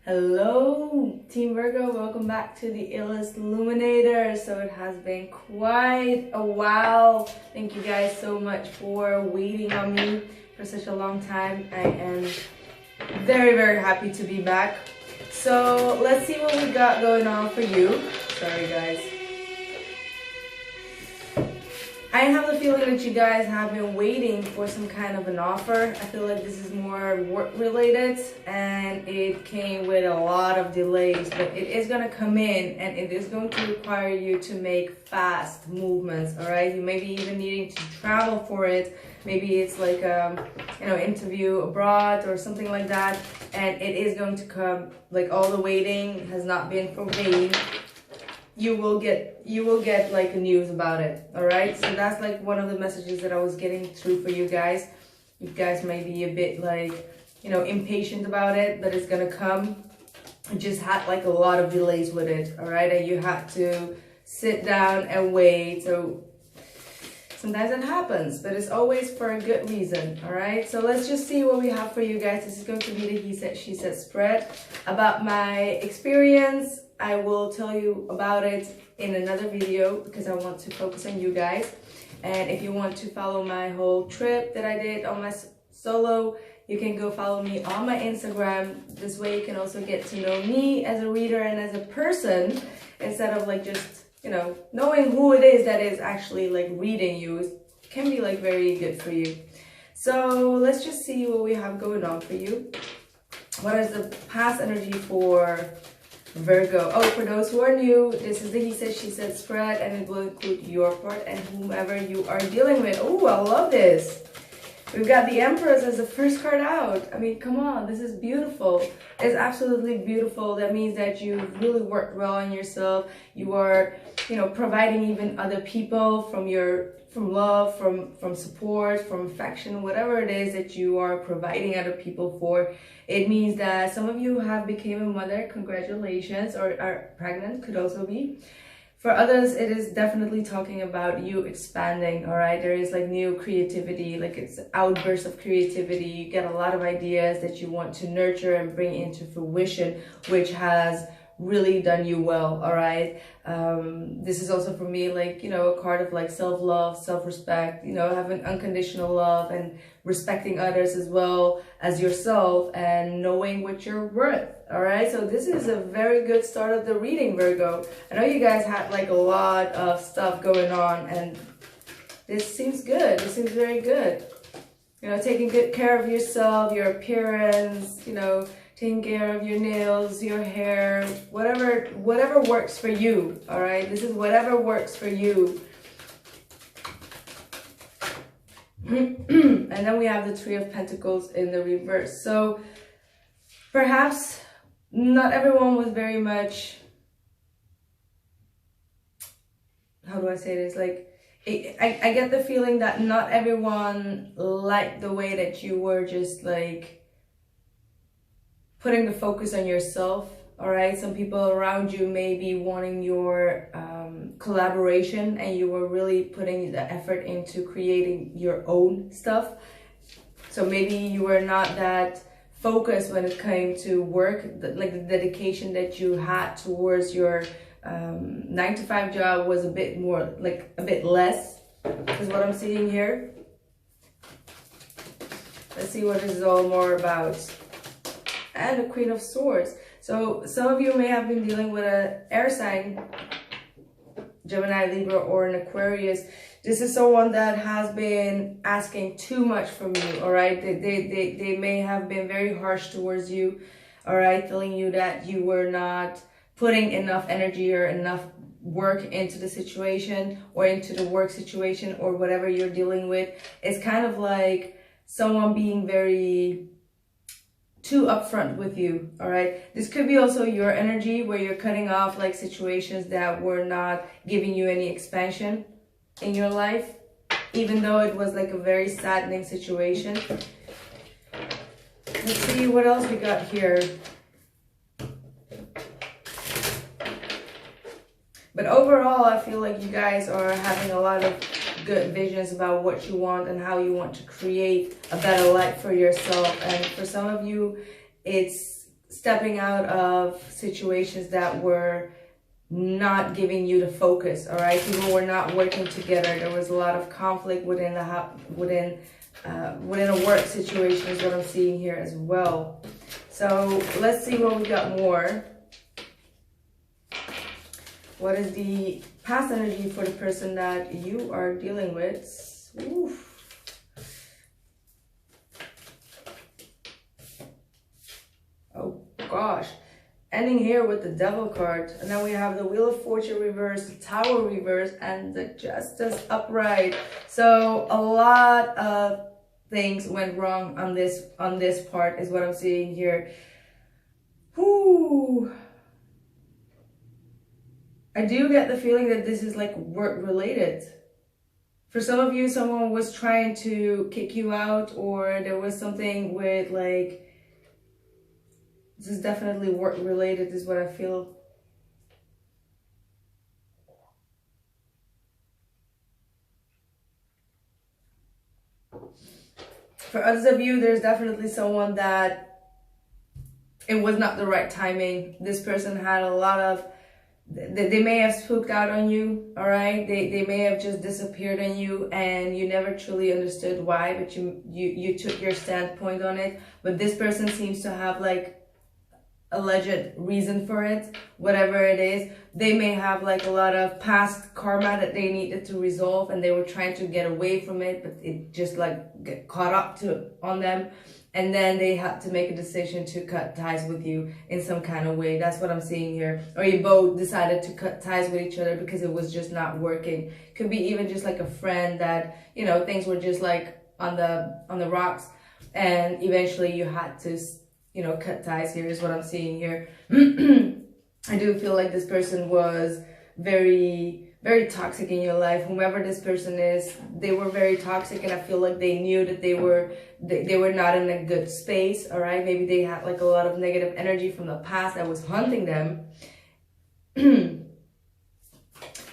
Hello, Team Virgo. Welcome back to the illest illuminator. So it has been quite a while. Thank you guys so much for waiting on me for such a long time. I am very happy to be back. So let's see what we got going on for you. Sorry guys. I have the feeling that you guys have been waiting for some kind of an offer. I feel like this is more work related and it came with a lot of delays, but it is going to come in and it is going to require you to make fast movements. All right, you may be even needing to travel for it. Maybe it's like interview abroad or something like that, and it is going to come. Like, all the waiting has not been for vain. You will get like news about it. All right, so that's like one of the messages that I was getting through for you guys. You guys may be a bit like, impatient about it, but it's gonna come. I just had like a lot of delays with it. All right, and you have to sit down and wait. So sometimes it happens, but it's always for a good reason. All right, so let's just see what we have for you guys. This is going to be the he said she said spread. About my experience, I will tell you about it in another video because I want to focus on you guys. And if you want to follow my whole trip that I did on my solo, you can go follow me on my Instagram. This way you can also get to know me as a reader and as a person, instead of like just, knowing who it is that is actually like reading you. It can be like very good for you. So let's just see what we have going on for you. What is the past energy for Virgo? Oh, for those who are new, this is the he said she said spread, and it will include your part and whomever you are dealing with. Oh, I love this. We've got the Empress as the first card out. I mean, come on, this is beautiful. It's absolutely beautiful. That means that you've really worked well on yourself. You are, providing even other people from love, from support, from affection, whatever it is that you are providing other people for. It means that some of you have become a mother. Congratulations. Or are pregnant, could also be. For others, it is definitely talking about you expanding. All right, there is like new creativity, like it's outbursts of creativity. You get a lot of ideas that you want to nurture and bring into fruition, which has really done you well. All right, this is also for me like, a card of like self-love, self-respect, having unconditional love and respecting others as well as yourself, and knowing what you're worth. All right, so this is a very good start of the reading, Virgo. I know you guys had like a lot of stuff going on, and this seems good. This seems very good. Taking good care of yourself, your appearance, taking care of your nails, your hair, whatever works for you. All right, this is whatever works for you. And then we have the Three of Pentacles in the reverse. So perhaps not everyone was very much, how do I say this? Like, I get the feeling that not everyone liked the way that you were just like putting the focus on yourself. All right, some people around you may be wanting your collaboration, and you were really putting the effort into creating your own stuff. So maybe you were not that focused when it came to work, like the dedication that you had towards your 9-to-5 job was a bit more, like a bit less, is what I'm seeing here. Let's see what this is all more about. And the Queen of Swords. So some of you may have been dealing with an air sign, Gemini, Libra, or an Aquarius. This is someone that has been asking too much from you. All right, they may have been very harsh towards you. All right, telling you that you were not putting enough energy or enough work into the situation, or into the work situation, or whatever you're dealing with. It's kind of like someone being very too upfront with you. All right, this could be also your energy, where you're cutting off like situations that were not giving you any expansion in your life, even though it was like a very saddening situation. Let's see what else we got here. But overall, I feel like you guys are having a lot of good visions about what you want and how you want to create a better life for yourself. And for some of you, it's stepping out of situations that were not giving you the focus. All right, people were not working together. There was a lot of conflict within the within a work situation is what I'm seeing here as well. So let's see what we got more. What is the past energy for the person that you are dealing with? Oof. Oh gosh. Ending here with the Devil card. And then we have the Wheel of Fortune reverse, the Tower reverse, and the Justice upright. So a lot of things went wrong on this part is what I'm seeing here. Whoo. I do get the feeling that this is like work related. For some of you, someone was trying to kick you out, or there was something with like, this is definitely work related is what I feel. For others of you, there's definitely someone that it was not the right timing. This person had a lot of, they may have spooked out on you, all right? They may have just disappeared on you and you never truly understood why, but you took your standpoint on it. But this person seems to have like alleged reason for it, whatever it is. They may have like a lot of past karma that they needed to resolve and they were trying to get away from it, but it just like get caught up on them. And then they had to make a decision to cut ties with you in some kind of way. That's what I'm seeing here. Or you both decided to cut ties with each other because it was just not working. Could be even just like a friend that, you know, things were just like on the rocks. And eventually you had to, you know, cut ties here is what I'm seeing here. I do feel like this person was very, very toxic in your life. Whomever this person is, they were very toxic, and I feel like they knew that they were not in a good space, all right? Maybe they had like a lot of negative energy from the past that was haunting them that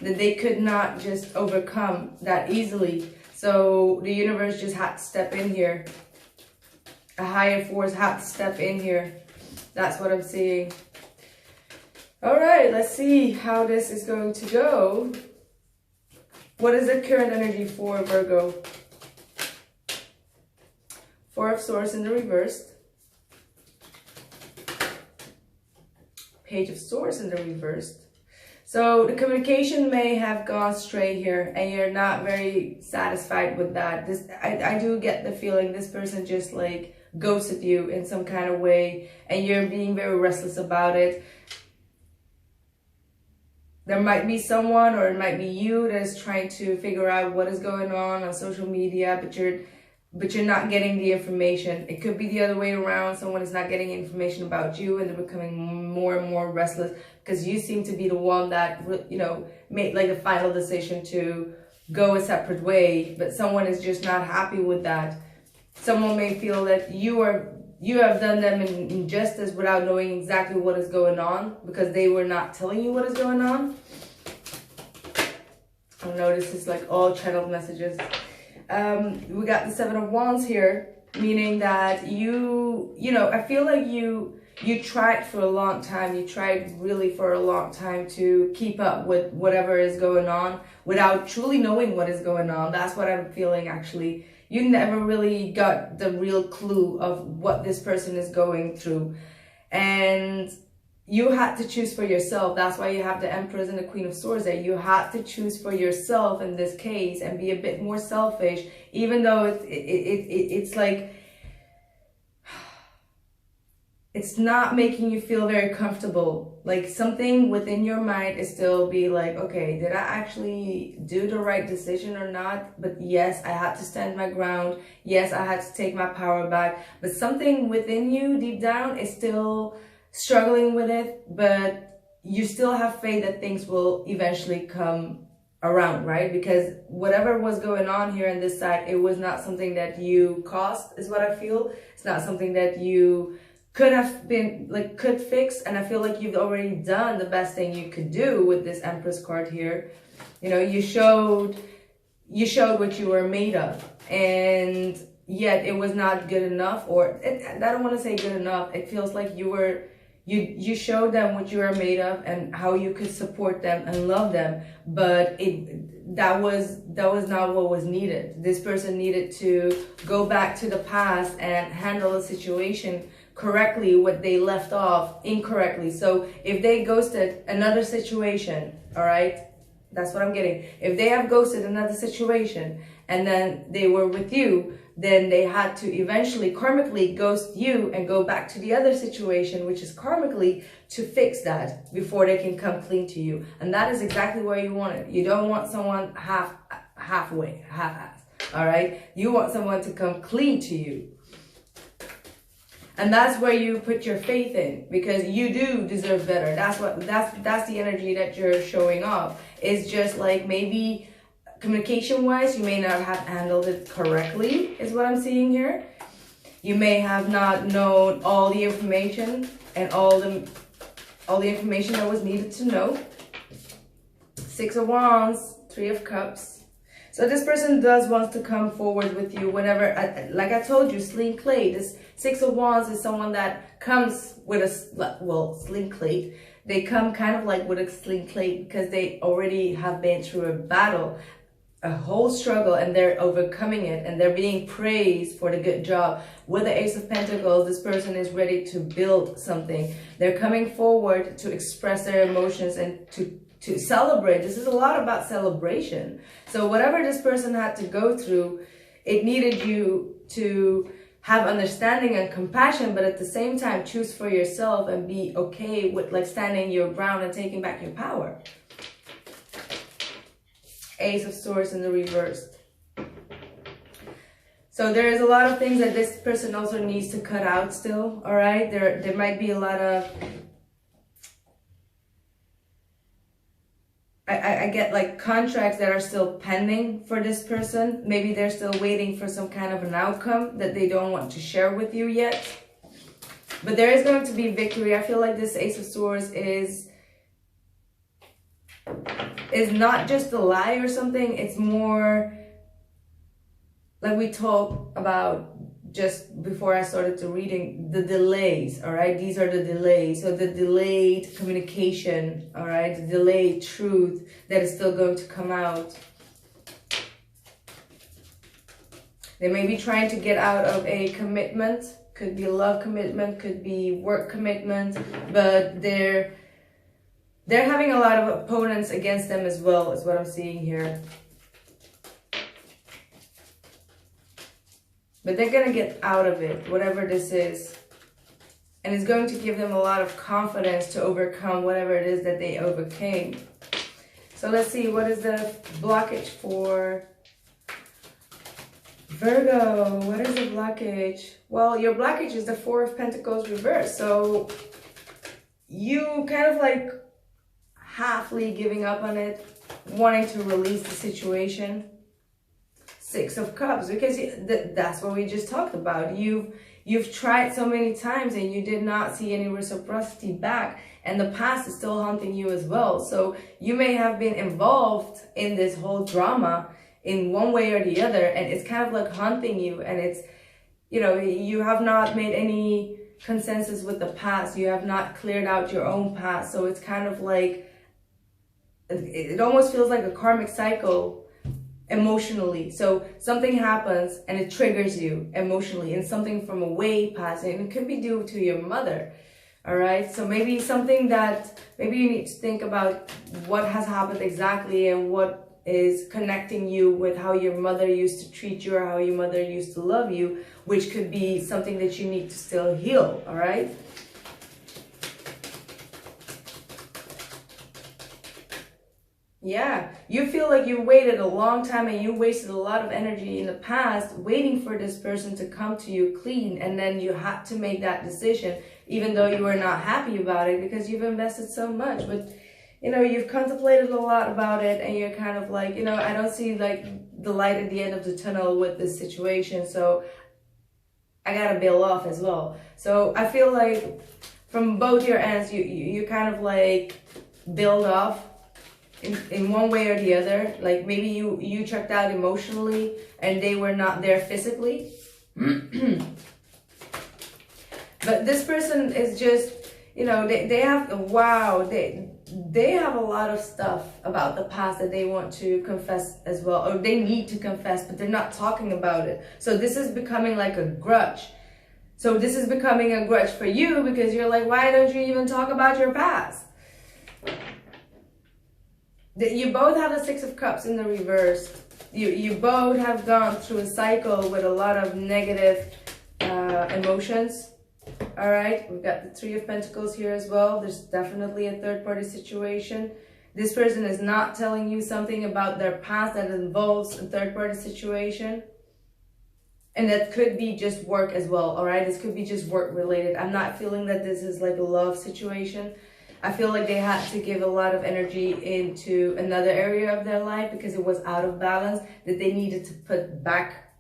they could not just overcome that easily. So the universe just had to step in here. A higher force had to step in here. That's what I'm seeing. All right, let's see how this is going to go. What is the current energy for Virgo? Four of Swords in the reverse. Page of Swords in the reverse. So the communication may have gone stray here and you're not very satisfied with that. I do get the feeling this person just like ghosted you in some kind of way and you're being very restless about it. There might be someone, or it might be you, that is trying to figure out what is going on social media, but you're not getting the information. It could be the other way around. Someone is not getting information about you and they're becoming more and more restless because you seem to be the one that, you know, made like a final decision to go a separate way, but someone is just not happy with that. Someone may feel that you have done them an injustice without knowing exactly what is going on because they were not telling you what is going on. Oh no, this is like all channeled messages. We got the Seven of Wands here, meaning that you know, I feel like you tried for a long time. You tried really for a long time to keep up with whatever is going on without truly knowing what is going on. That's what I'm feeling actually. You never really got the real clue of what this person is going through. And you had to choose for yourself. That's why you have the Empress and the Queen of Swords there. You had to choose for yourself in this case and be a bit more selfish, even though it's like, it's not making you feel very comfortable. Like something within your mind is still be like, okay, did I actually do the right decision or not? But yes, I had to stand my ground. Yes, I had to take my power back. But something within you deep down is still struggling with it. But you still have faith that things will eventually come around, right? Because whatever was going on here on this side, it was not something that you caused, is what I feel. It's not something that you could have been like could fix, and I feel like you've already done the best thing you could do with this Empress card here. You know, you showed what you were made of, and yet it was not good enough, or I don't want to say good enough. It feels like you showed them what you are made of and how you could support them and love them, but that was not what was needed. This person needed to go back to the past and handle the situation correctly, what they left off incorrectly. So if they ghosted another situation, all right, that's what I'm getting. If they have ghosted another situation and then they were with you, then they had to eventually karmically ghost you and go back to the other situation, which is karmically, to fix that before they can come clean to you. And that is exactly where you want it. You don't want someone halfway, half-ass, all right? You want someone to come clean to you. And that's where you put your faith in, because you do deserve better. That's the energy that you're showing off. It's just like maybe communication-wise, you may not have handled it correctly, is what I'm seeing here. You may have not known all the information and all the information that was needed to know. 6 of Wands, 3 of Cups. So this person does want to come forward with you whenever, like I told you, sling clay. This 6 of Wands is someone that comes with a, well, sling clay. They come kind of like with a sling clay because they already have been through a battle, a whole struggle, and they're overcoming it, and they're being praised for the good job. With the Ace of Pentacles, this person is ready to build something. They're coming forward to express their emotions and to celebrate. This is a lot about celebration. So whatever this person had to go through, it needed you to have understanding and compassion, but at the same time choose for yourself and be okay with like standing your ground and taking back your power. Ace of Swords in the reverse. So there is a lot of things that this person also needs to cut out still, all right? There might be a lot of, I get like contracts that are still pending for this person. Maybe they're still waiting for some kind of an outcome that they don't want to share with you yet. But there is going to be victory. I feel like this Ace of Swords is not just a lie or something. It's more like we talked about just before I started to reading, the delays, all right? These are the delays. So the delayed communication, all right? The delayed truth that is still going to come out. They may be trying to get out of a commitment. Could be a love commitment, could be work commitment, but they're having a lot of opponents against them as well, is what I'm seeing here. But they're going to get out of it, whatever this is. And it's going to give them a lot of confidence to overcome whatever it is that they overcame. So let's see, what is the blockage for Virgo? What is the blockage? Well, your blockage is the 4 of Pentacles reversed. So you kind of like halfly giving up on it, wanting to release the situation. 6 of Cups, because that's what we just talked about. You've tried so many times and you did not see any reciprocity back, and the past is still haunting you as well. So you may have been involved in this whole drama in one way or the other, and it's kind of like haunting you, and it's, you know, you have not made any consensus with the past. You have not cleared out your own past. So it's kind of like, it almost feels like a karmic cycle emotionally. So something happens and it triggers you emotionally, and something from a way past, and it could be due to your mother. All right, so maybe something that maybe you need to think about what has happened exactly and what is connecting you with how your mother used to treat you or how your mother used to love you, which could be something that you need to still heal. All right. Yeah, you feel like you waited a long time and you wasted a lot of energy in the past waiting for this person to come to you clean, and then you had to make that decision even though you were not happy about it because you've invested so much. But, you know, you've contemplated a lot about it, and you're kind of like, you know, I don't see like the light at the end of the tunnel with this situation, so I gotta bail off as well. So I feel like from both your ends, you kind of like build off in one way or the other. Like maybe you checked out emotionally and they were not there physically, But this person is just, you know, they have, wow, they have a lot of stuff about the past that they want to confess as well, or they need to confess, but they're not talking about it. So this is becoming like a grudge. So this is becoming a grudge for you because you're like, why don't you even talk about your past? You both have the Six of Cups in the reverse. You both have gone through a cycle with a lot of negative emotions. All right, we've got the Three of Pentacles here as well. There's definitely a third-party situation. This person is not telling you something about their past that involves a third-party situation. And that could be just work as well, all right? This could be just work-related. I'm not feeling that this is like a love situation. I feel like they had to give a lot of energy into another area of their life because it was out of balance that they needed to put back.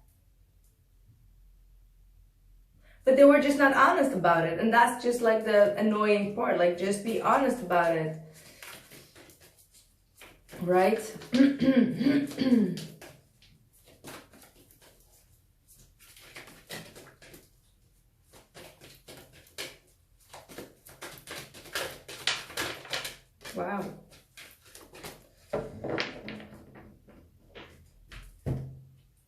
But they were just not honest about it. And that's just like the annoying part. Like, just be honest about it. Right? Wow.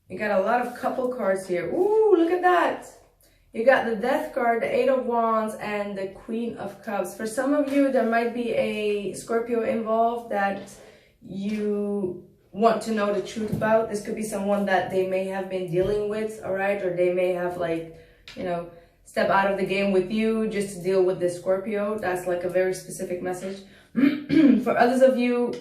You got a lot of couple cards here. Ooh, look at that. You got the Death card, the Eight of Wands, and the Queen of Cups. For some of you, there might be a Scorpio involved that you want to know the truth about. This could be someone that they may have been dealing with, all right? Or they may have, like, you know, step out of the game with you just to deal with this Scorpio. That's like a very specific message. For others of you,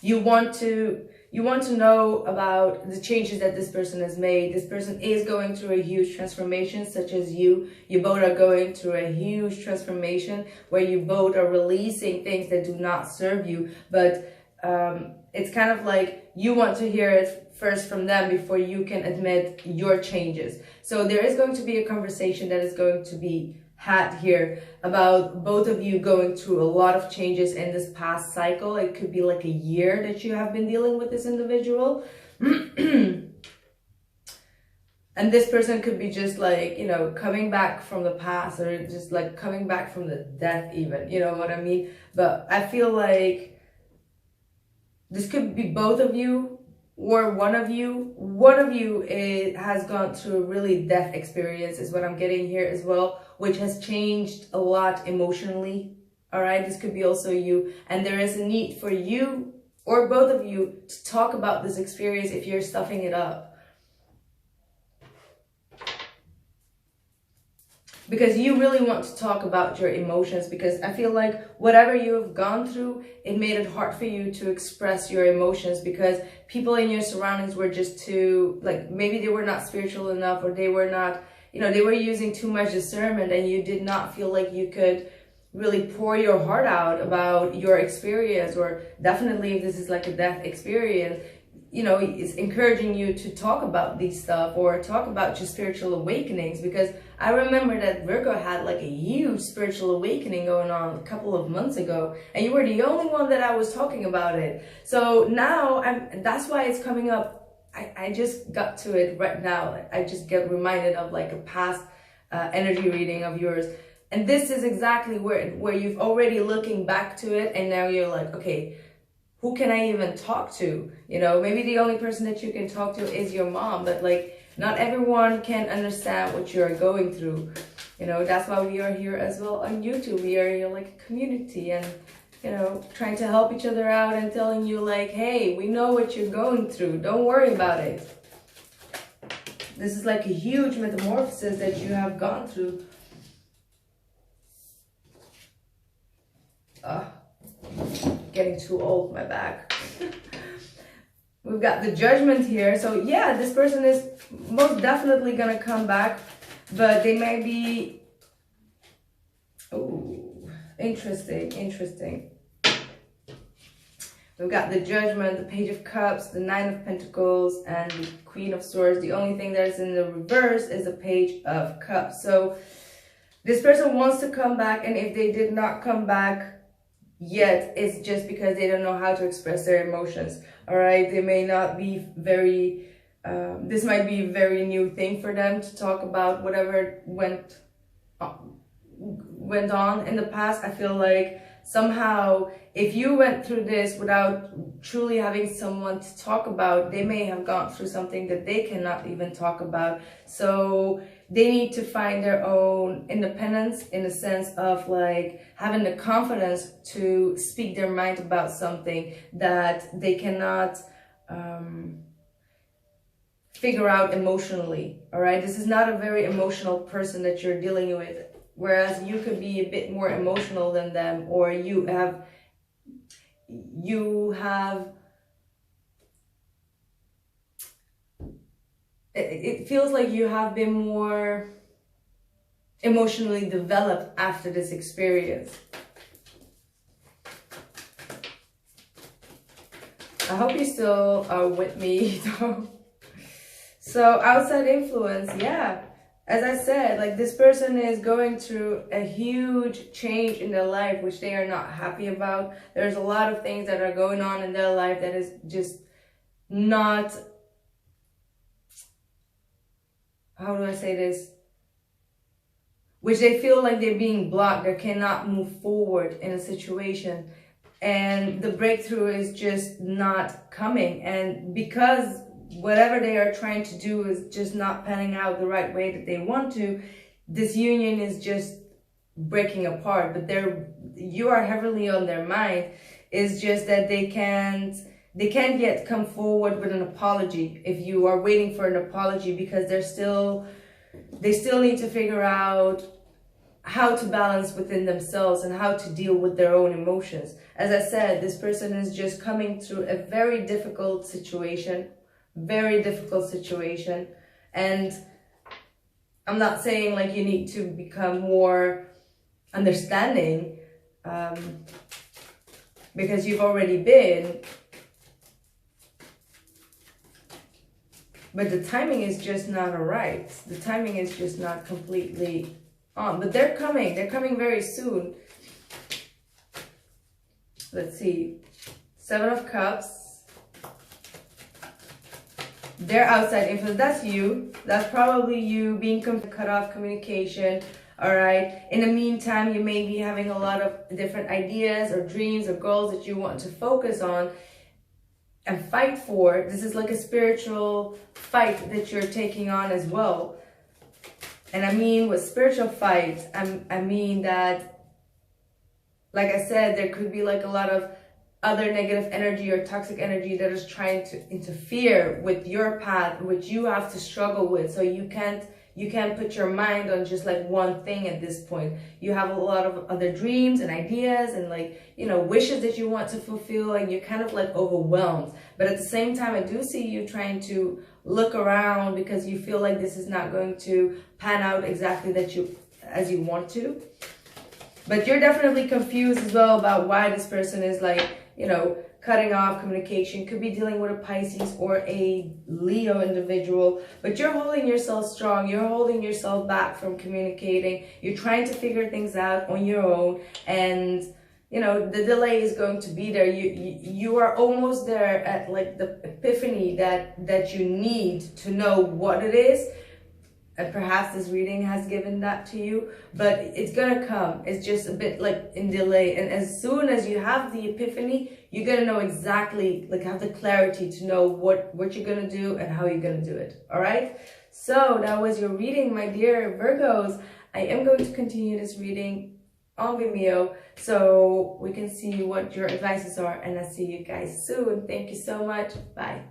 you want to know about the changes that this person has made. This person is going through a huge transformation, such as you. You both are going through a huge transformation where you both are releasing things that do not serve you. But it's kind of like you want to hear it first from them before you can admit your changes. So there is going to be a conversation that is going to be had here about both of you going through a lot of changes in this past cycle. It could be like a year that you have been dealing with this individual. And this person could be just like, you know, coming back from the past, or just like coming back from the death even, you know what I mean? But I feel like this could be both of you, or one of you has gone through a really death experience is what I'm getting here as well, which has changed a lot emotionally. All right, this could be also you, and there is a need for you or both of you to talk about this experience if you're stuffing it up. Because you really want to talk about your emotions, because I feel like whatever you have gone through, it made it hard for you to express your emotions because people in your surroundings were just too, like, maybe they were not spiritual enough, or they were not, you know, they were using too much discernment, and you did not feel like you could really pour your heart out about your experience. Or definitely if this is like a death experience, you know, it's encouraging you to talk about these stuff or talk about your spiritual awakenings. Because I remember that Virgo had like a huge spiritual awakening going on a couple of months ago, and you were the only one that I was talking about it. So now that's why it's coming up. I just got to it right now. I just get reminded of like a past energy reading of yours. And this is exactly where you've already looking back to it, and now you're like, okay, who can I even talk to? You know, maybe the only person that you can talk to is your mom, but like not everyone can understand what you're going through. You know, that's why we are here as well on YouTube. We are here like a community, and, you know, trying to help each other out and telling you like, hey, we know what you're going through. Don't worry about it. This is like a huge metamorphosis that you have gone through. Getting too old, my back. We've got the Judgment here. So yeah, this person is most definitely gonna come back, but they may be, oh, interesting. We've got the Judgment, the Page of Cups, the Nine of Pentacles, and the Queen of Swords. The only thing that is in the reverse is the Page of Cups. So this person wants to come back, and if they did not come back yet, it's just because they don't know how to express their emotions. All right, they may not be very This might be a very new thing for them to talk about whatever went on in the past. I feel like somehow if you went through this without truly having someone to talk about, they may have gone through something that they cannot even talk about. So they need to find their own independence, in the sense of like having the confidence to speak their mind about something that they cannot figure out emotionally. All right, this is not a very emotional person that you're dealing with, whereas you could be a bit more emotional than them, or you have it feels like you have been more emotionally developed after this experience. I hope you still are with me though. So outside influence, yeah, as I said, like this person is going through a huge change in their life, which they are not happy about. There's a lot of things that are going on in their life that is just not, how do I say this? Which they feel like they're being blocked. They cannot move forward in a situation. And the breakthrough is just not coming. And because whatever they are trying to do is just not panning out the right way that they want to, this union is just breaking apart. But you are heavily on their mind. It's just that they can't yet come forward with an apology. If you are waiting for an apology, because they still need to figure out how to balance within themselves and how to deal with their own emotions. As I said, this person is just coming through a very difficult situation. And I'm not saying like you need to become more understanding, because you've already been, but the timing is just not right. The timing is just not completely on, but they're coming very soon. Let's see, 7 of Cups. They're outside influence. That's you. That's probably you being cut off communication. All right. In the meantime, you may be having a lot of different ideas or dreams or goals that you want to focus on and fight for. This is like a spiritual fight that you're taking on as well. And I mean, with spiritual fights, I mean that, like I said, there could be like a lot of other negative energy or toxic energy that is trying to interfere with your path, which you have to struggle with. So you can't put your mind on just like one thing at this point. You have a lot of other dreams and ideas and like, you know, wishes that you want to fulfill, and you're kind of like overwhelmed. But at the same time, I do see you trying to look around because you feel like this is not going to pan out exactly as you want to. But you're definitely confused as well about why this person is like, you know, cutting off communication. Could be dealing with a Pisces or a Leo individual, but you're holding yourself strong. You're holding yourself back from communicating. You're trying to figure things out on your own, and you know, the delay is going to be there. You are almost there at like the epiphany that you need to know what it is. And perhaps this reading has given that to you, but it's gonna come. It's just a bit like in delay. And as soon as you have the epiphany, you're gonna know exactly, like have the clarity to know what you're gonna do and how you're gonna do it. All right. So that was your reading, my dear Virgos. I am going to continue this reading on Vimeo so we can see what your advices are. And I'll see you guys soon. Thank you so much. Bye.